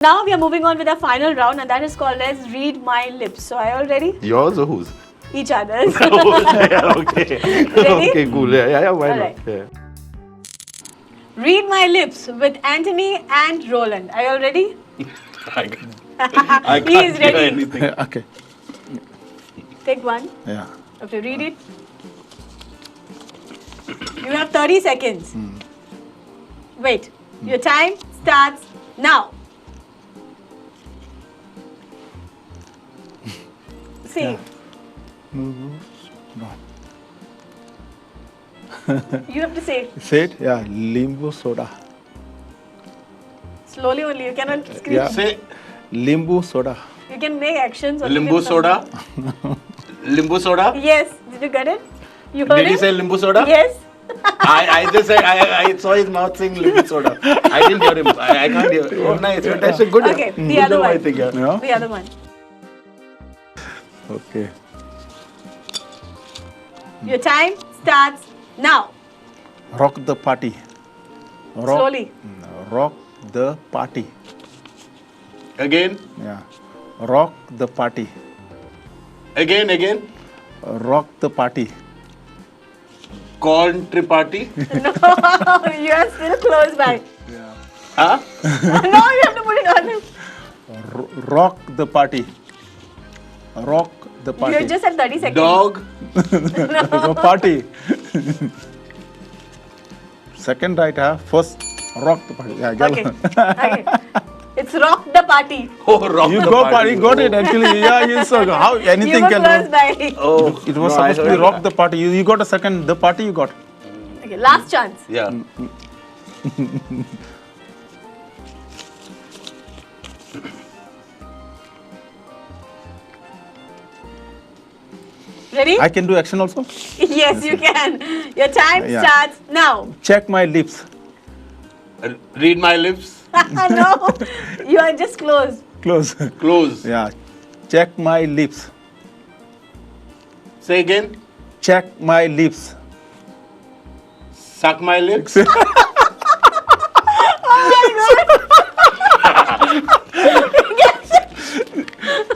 Now we are moving on with our final round, and that is called as Read My Lips. So are you all ready? Yours or whose? Each other's. Yeah, okay. Ready? Okay, cool. Yeah, why All not? right. Yeah. Read My Lips with Anthony and Roland. Are you all ready? I He can't is hear ready. anything. Okay. Take one. Yeah. Have to read it. You have 30 seconds. Wait. Your time starts now. Say. You have to say Say it. Yeah. Limbu soda. slowly only. You cannot scream. Yeah. Say Limbu soda. You can make actions. or you limbu can soda. Limbu soda. Yes. Did you get it? You heard Did he it? say limbu soda? Yes. I just said I saw his mouth saying limbu soda. I didn't hear him. I can't hear. Oh, nice, fantastic, good. Okay, the Good other job, one. I think, yeah. Yeah. The other one. Okay. Your time starts now. Rock the party. Rock, Slowly. Rock the party. Again, Yeah. Rock the party. again. Rock the party. Country party. No, you are still close by. Huh? No, you have to put it on. Rock the party. Rock the party. You just have 30 seconds. Dog. The party. Second right, huh? First, rock the party. Yeah, Okay. Okay. It's rock the party. Oh, rock You the go party. party, got it actually. Yeah, you saw how You anything were can. close by. Oh, It was no, I supposed to be heard rock that. the party. You got a second. The party you got. Okay, last chance. Yeah. Ready? I can do action also. Yes, you can. Your time Yeah. starts now. Check my lips. Read my lips. No, you are just close. Close. Close. Yeah. Check my lips. Say again. Check my lips. Suck my lips.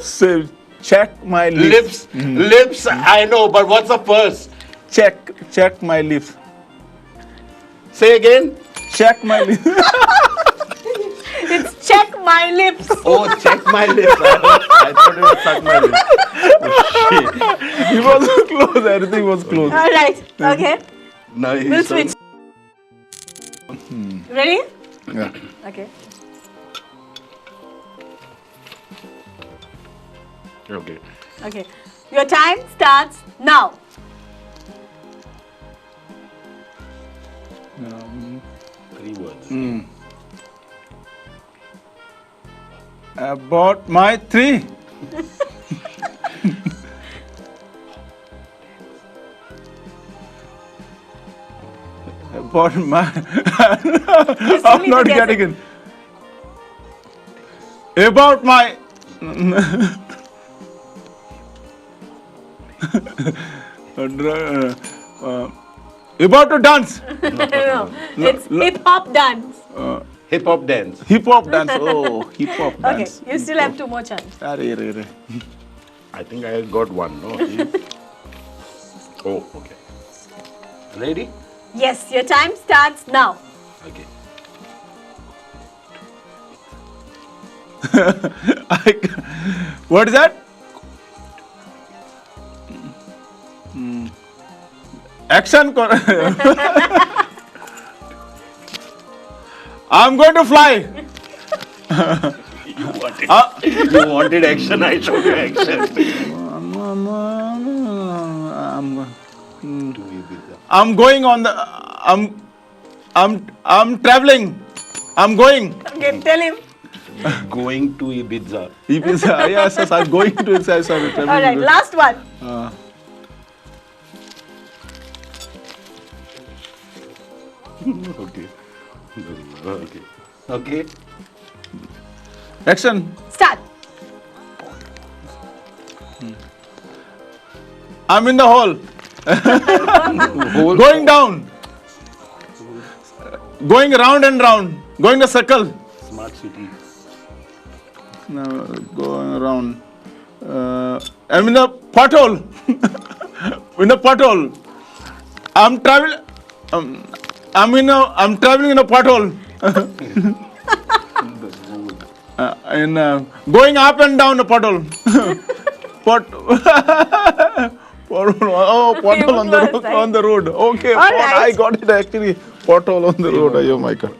Say, check my lips. Lips. I know, but what's the first? Check my lips. Say again. Check my lips. It's check my lips. Oh, check my lips. I thought it was suck my lips. Oh, shit. He was close. Everything was close. All right. Okay. No, he's We'll so- switch. Ready? Yeah. Okay. Okay. Okay. Your time starts now. Three words. About my three. About my. I'm not guess getting it. About my. About to dance. No, it's hip hop dance. Hip hop dance. Hip hop dance. Oh, hip hop Okay, dance. you still have 2 more chances. Arre, arre, arre. I think I got one. No. Oh, okay. Ready? Yes, your time starts now. Okay. What is that? Action. I'm going to fly. You wanted action. I showed you action. I'm going on the. I'm traveling. I'm going. Okay, tell him. Going to Ibiza. Yes, I'm going to. Yes, I'm traveling. All right, last one. Okay. Okay. Okay. Action. Start. I'm in the hall. Going down. Going round and round. Going the circle. Smart city. Now going around. I'm in a pothole. In a pothole. I'm traveling. I'm traveling in a pothole. And going up and down the pothole. Pothole on the road. Okay, All right. I got it actually. Pothole on the road. Oh my God.